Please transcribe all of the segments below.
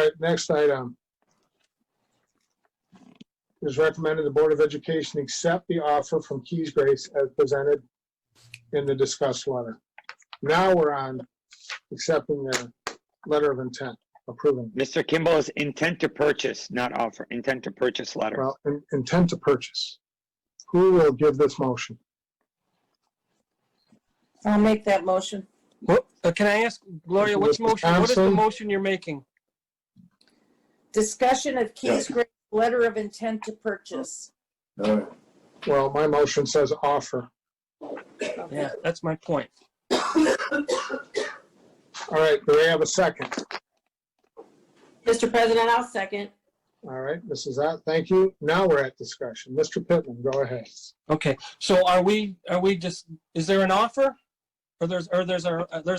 right, next item. It is recommended the Board of Education accept the offer from Keys Grace as presented in the discussed letter. Now we're on accepting their letter of intent, approving. Mr. Kimble is intent to purchase, not offer. Intent to purchase letter. Well, intent to purchase. Who will give this motion? I'll make that motion. What, can I ask, Gloria, what's motion? What is the Thompson? motion you're making? Discussion of Keys Grace letter of intent to purchase. Well, my motion says offer. Yeah, that's my point. All right, do we have a second? Mr. President, I'll second. All right, Mrs. Ott, thank you. Now we're at discussion. Mr. Pittman, go ahead. Okay, so are we just, is there an offer? Or there's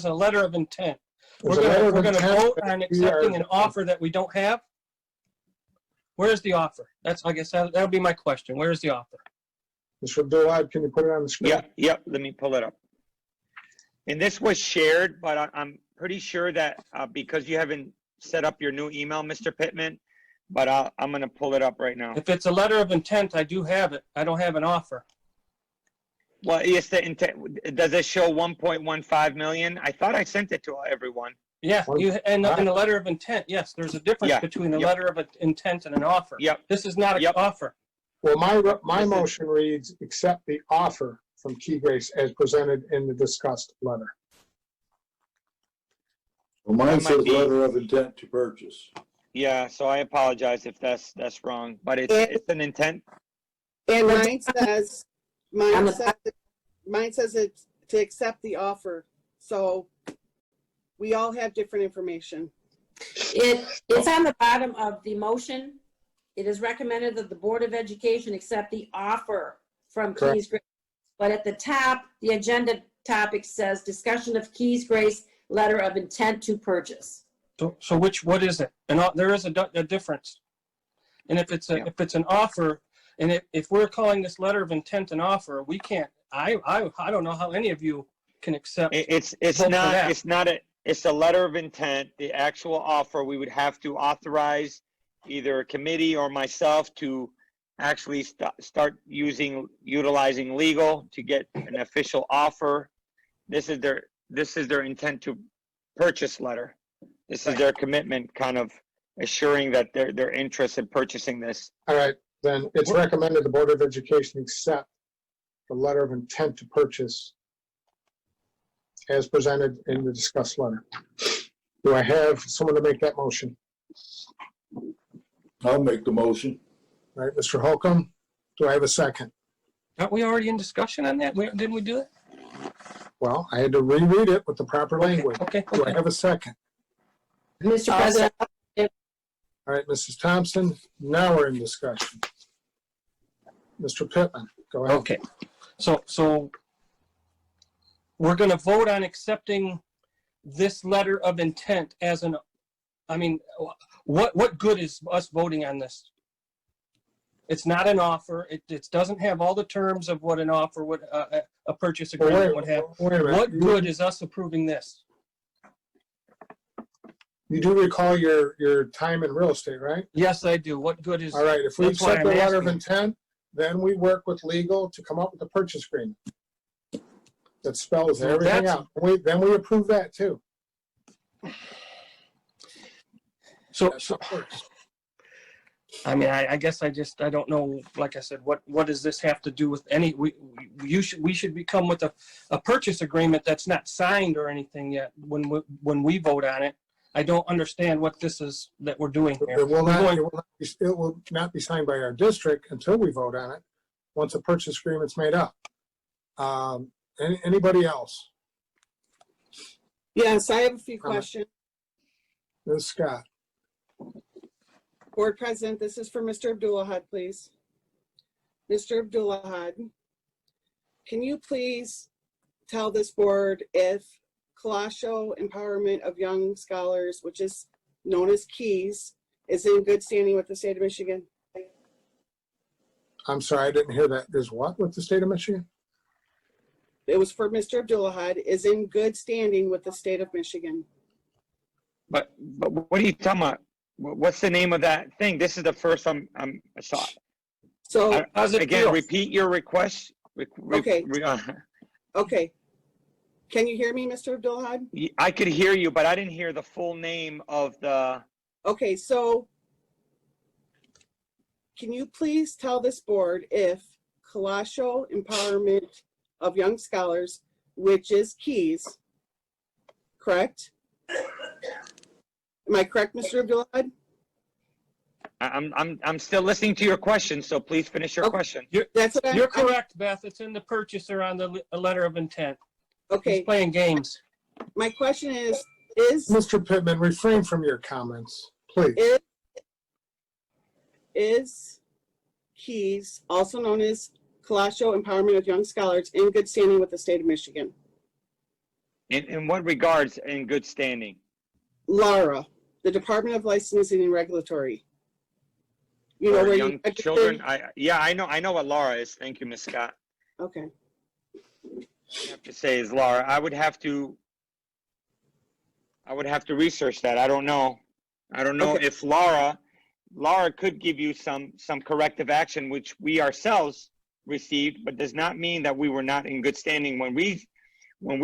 a letter of intent? There's a letter of We're gonna intent vote that on we accepting are- an offer that we don't have? Where's the offer? That's, I guess, that'll be my question. Where's the offer? Mr. Abdulahad, can you put it on the screen? Yep. Let me pull it up. And this was shared, but I'm pretty sure that because you haven't set up your new email, Mr. Pittman, but I'm going to pull it up right now. If it's a letter of intent, I do have it. I don't have an offer. Well, yes, the intent. Does it show 1.15 million? I thought I sent it to everyone. Yeah, and the letter of intent, yes, there's a difference Yeah, between a yep. letter of intent and an offer. Yep. This is not an Yep. offer. Well, my motion reads, accept the offer from Key Grace as presented in the discussed letter. Well, mine That might says be- letter of intent to purchase. Yeah, so I apologize if that's wrong, but it's an intent. And mine says it's to accept the offer. So we all have different information. It's on the bottom of the motion. It is recommended that the Board of Education accept the offer from Correct. Keys Grace. But at the top, the agenda topic says discussion of Keys Grace letter of intent to purchase. So what is it? And there is a difference. And if it's an offer, and if we're calling this letter of intent an offer, we can't. I don't know how any of you can accept. It's vote for not that. it's a letter of intent. The actual offer, we would have to authorize either a committee or myself to actually start utilizing legal to get an official offer. This is their intent to purchase letter. This is their commitment, kind of assuring that their interest in purchasing this. All right, then it's recommended the Board of Education accept the letter of intent to purchase as presented in the discussed letter. Do I have someone to make that motion? I'll make the motion. All right, Mr. Holcomb, do I have a second? Aren't we already in discussion on that? Didn't we do it? Well, I had to reread it with the proper language. Okay. Do I have a second? Mr. President, All right, Mrs. Thompson, now we're in discussion. Mr. Pittman, go ahead. Okay. So we're going to vote on accepting this letter of intent as an, I mean, what good is us voting on this? It's not an offer. It doesn't have all the terms of what an offer would, a purchase agreement would have. Wait a minute. What good is us approving this? You do recall your time in real estate, right? Yes, I do. What good is? All right, if we That's why accept the I'm letter of asking. intent, then we work with legal to come up with a purchase agreement that spells Well, everything that's- out. Then we approve that too. So, That's how it works. I mean, I guess I don't know, like I said, what does this have to do with any, we should become with a purchase agreement that's not signed or anything yet when we vote on it. I don't understand what this is that we're doing here. It will not be signed by our district until we vote on it, once a purchase agreement's made up. Anybody else? Yes, I have a few questions. Ms. Scott. Board President, this is for Mr. Abdulahad, please. Mr. Abdulahad, can you please tell this board if Kastle Empowerment of Young Scholars, which is known as KEYS, is in good standing with the state of Michigan? I'm sorry, I didn't hear that. Is what with the state of Michigan? It was for Mr. Abdulahad, is in good standing with the state of Michigan. But what are you talking about? What's the name of that thing? This is the first I saw. So, How's it Again, feel? repeat your request. Okay. Okay. Can you hear me, Mr. Abdulahad? I could hear you, but I didn't hear the full name of the. Okay, so can you please tell this board if Kastle Empowerment of Young Scholars, which is Keys, correct? Am I correct, Mr. Abdulahad? I'm still listening to your question, so please finish your Okay. question. That's what You're correct, Beth. It's in the purchaser on the letter of intent. He's Okay, playing games. my question is Mr. Pittman, refrain from your comments, please. is Keys, also known as Kastle Empowerment of Young Scholars, in good standing with the state of Michigan? In what regards in good standing? Lara, the Department of Licensing and Regulatory. You know For where young you children? I know what Laura is. Thank you, Ms. Scott. Okay. I have to say is Laura. I would have to research that. I don't know. I don't know Okay. if Laura could give you some corrective action, which we ourselves received, but does not mean that we were not in good standing when we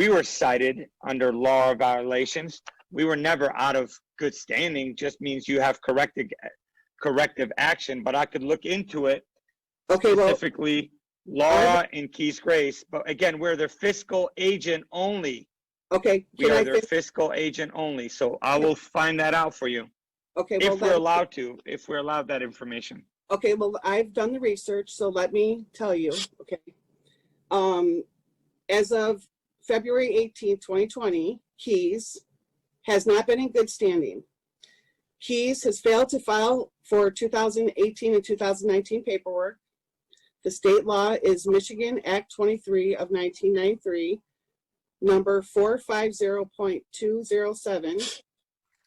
were cited under law violations. We were never out of good standing. Just means you have corrective action. But I could look into it. Okay, well, Specifically, Laura and Keys Grace. But again, we're their fiscal agent only. okay. We are their fiscal agent only. So I will find that out for you. Okay, well, If we're allowed to, if we're allowed that information. okay, well, I've done the research, so let me tell you, okay. As of February 18th, 2020, Keys has not been in good standing. Keys has failed to file for 2018 and 2019 paperwork. The state law is Michigan Act 23 of 1993, number 450.207,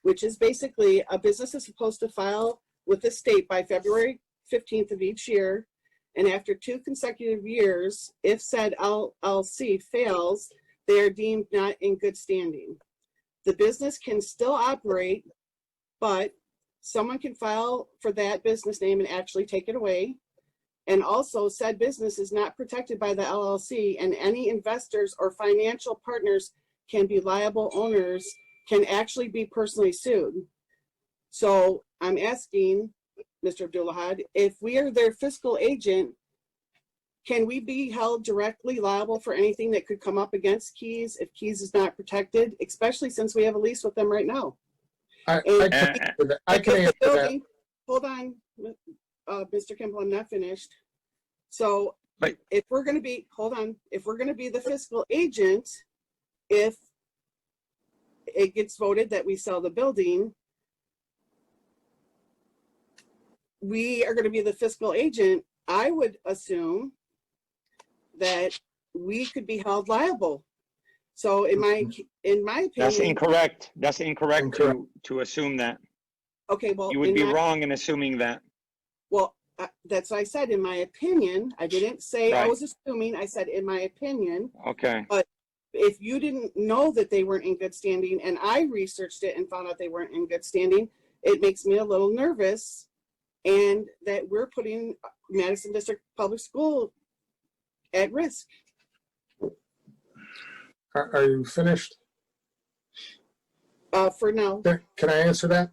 which is basically a business is supposed to file with the state by February 15th of each year. And after 2 consecutive years, if said LLC fails, they are deemed not in good standing. The business can still operate, but someone can file for that business name and actually take it away. And also, said business is not protected by the LLC, and any investors or financial partners can be liable owners, can actually be personally sued. So I'm asking Mr. Abdulahad, if we are their fiscal agent, can we be held directly liable for anything that could come up against Keys if Keys is not protected, especially since we have a lease with them right now? I can answer that. Hold on, Mr. Kimble, I'm not finished. So But- if we're going to be, hold on, if we're going to be the fiscal agent, if it gets voted that we sell the building, we are going to be the fiscal agent. I would assume that we could be held liable. So in my opinion. That's incorrect. That's incorrect Incorrect. to assume that. Okay, well. You would be in my- wrong in assuming that. Well, that's what I said, in my opinion. I didn't say I Right. was assuming, I said in my opinion. Okay. If you didn't know that they weren't in good standing and I researched it and found out they weren't in good standing, it makes me a little nervous, and that we're putting Madison District Public School at risk. Are you finished? For now. Can I answer that?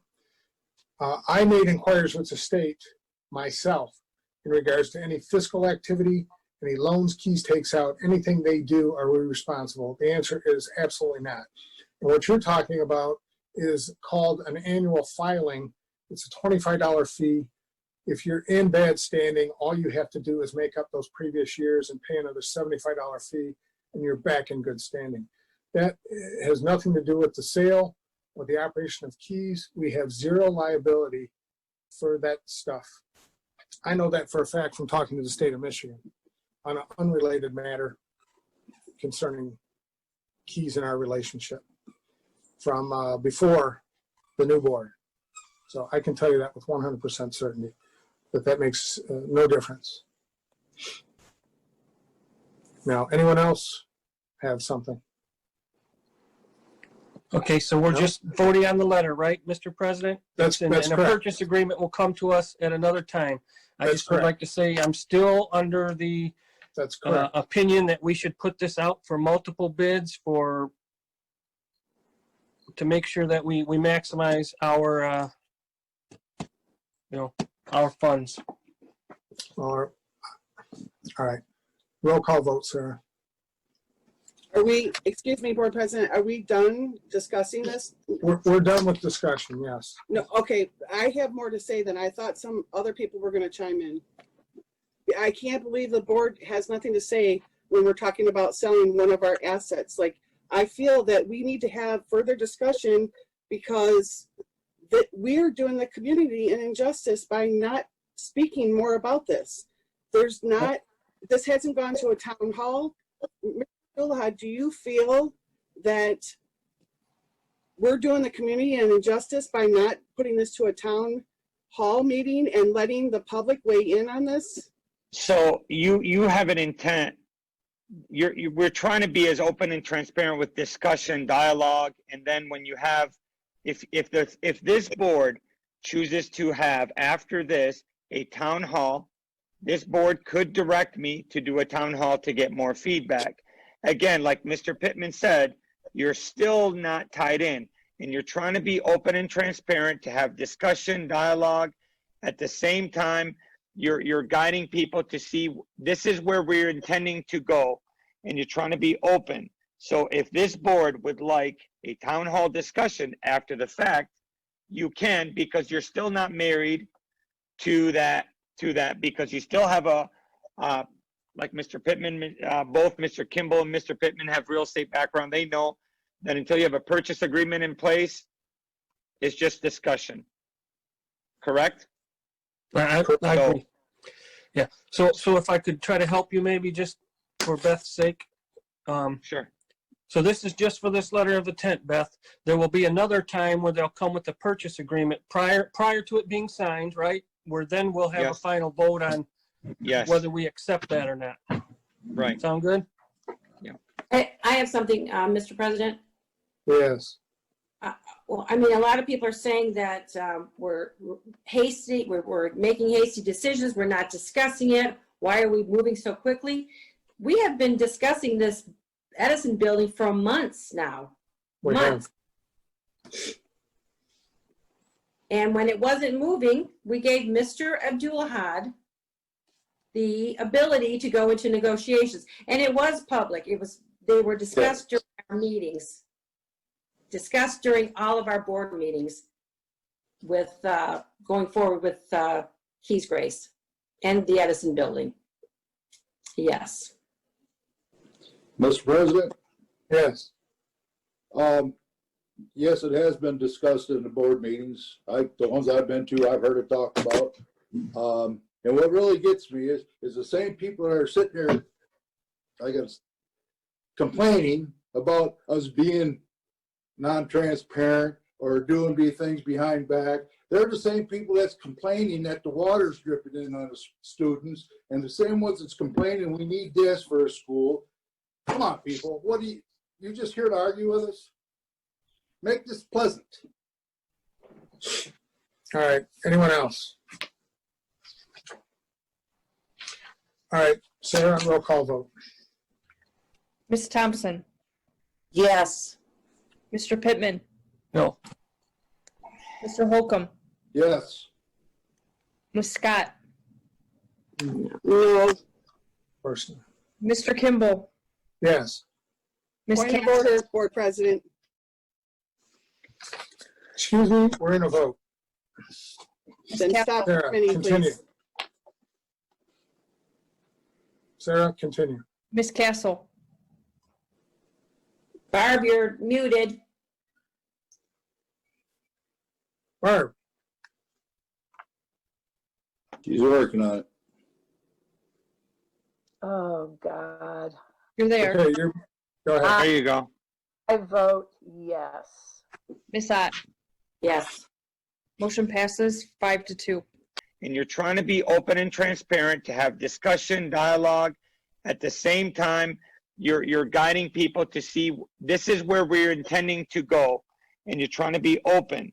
I made inquiries with the state myself in regards to any fiscal activity, any loans Keys takes out, anything they do, are we responsible? The answer is absolutely not. And what you're talking about is called an annual filing. It's a $25 fee. If you're in bad standing, all you have to do is make up those previous years and pay another $75 fee, and you're back in good standing. That has nothing to do with the sale or the operation of Keys. We have zero liability for that stuff. I know that for a fact from talking to the state of Michigan on an unrelated matter concerning Keys in our relationship from before the new board. So I can tell you that with 100% certainty, that makes no difference. Now, anyone else have something? Okay, so we're No. just voting on the letter, right, Mr. President? That's And a correct. purchase agreement will come to us at another time. I That's just would like to say I'm still under the That's correct. opinion that we should put this out for multiple bids to make sure that we maximize our, our funds. All right. Roll call vote, Sarah. Excuse me, Board President, are we done discussing this? We're done with discussion, yes. No, okay, I have more to say than I thought some other people were gonna chime in. I can't believe the board has nothing to say when we're talking about selling one of our assets. Like, I feel that we need to have further discussion because that we're doing the community an injustice by not speaking more about this. This hasn't gone to a town hall. Mr. Abdulahad, do you feel that we're doing the community an injustice by not putting this to a town hall meeting and letting the public weigh in on this? So you have an intent. We're trying to be as open and transparent with discussion, dialogue, and then when you have, if this board chooses to have after this a town hall, this board could direct me to do a town hall to get more feedback. Again, like Mr. Pittman said, you're still not tied in, and you're trying to be open and transparent to have discussion, dialogue. At the same time, you're guiding people to see this is where we're intending to go, and you're trying to be open. So if this board would like a town hall discussion after the fact, you can, because you're still not married to that because you still have like Mr. Pittman, both Mr. Kimble and Mr. Pittman have real estate background. They know that until you have a purchase agreement in place, it's just discussion. Correct? I agree. Yeah. So if I could try to help you, maybe just for Beth's sake. Sure. So this is just for this letter of intent, Beth. There will be another time where they'll come with the purchase agreement prior to it being signed, right? Where then we'll have a Yes. final vote on Yes. whether we accept that or not. Right. Sound good? I have something, Mr. President. Yes. Well, I mean, a lot of people are saying that we're hasty, we're making hasty decisions, we're not discussing it. Why are we moving so quickly? We have been discussing this Edison building for months now. We Months. have. And when it wasn't moving, we gave Mr. Abdulahad the ability to go into negotiations. And it was public. They were discussed during our meetings, discussed during all of our board meetings with going forward with Keys Grace and the Edison building. Yes. Mr. President, Yes. yes, it has been discussed in the board meetings. The ones I've been to, I've heard it talked about. And what really gets me is the same people that are sitting there, I guess, complaining about us being non-transparent or doing things behind back. They're the same people that's complaining that the water's dripping in on the students, and the same ones that's complaining we need this for a school. Come on, people. What do you just here to argue with us? Make this pleasant. All right. Anyone else? All right. Sarah, roll call vote. Ms. Thompson, Yes. Mr. Pittman, No. Mr. Holcomb, Yes. Ms. Scott, No. Person. Mr. Kimble, Yes. Ms. Point of Kastle, order, Board President. Excuse me, we're in a vote. Then stop Sarah, spinning, continue. please. Sarah, continue. Ms. Kastle, Barb, you're muted. Barb, She's working on it. Oh, God. you're there. okay, you, go ahead. There you go. I vote yes. Ms. Ott, Yes. motion passes 5-2. And you're trying to be open and transparent to have discussion, dialogue. At the same time, you're guiding people to see this is where we're intending to go, and you're trying to be open,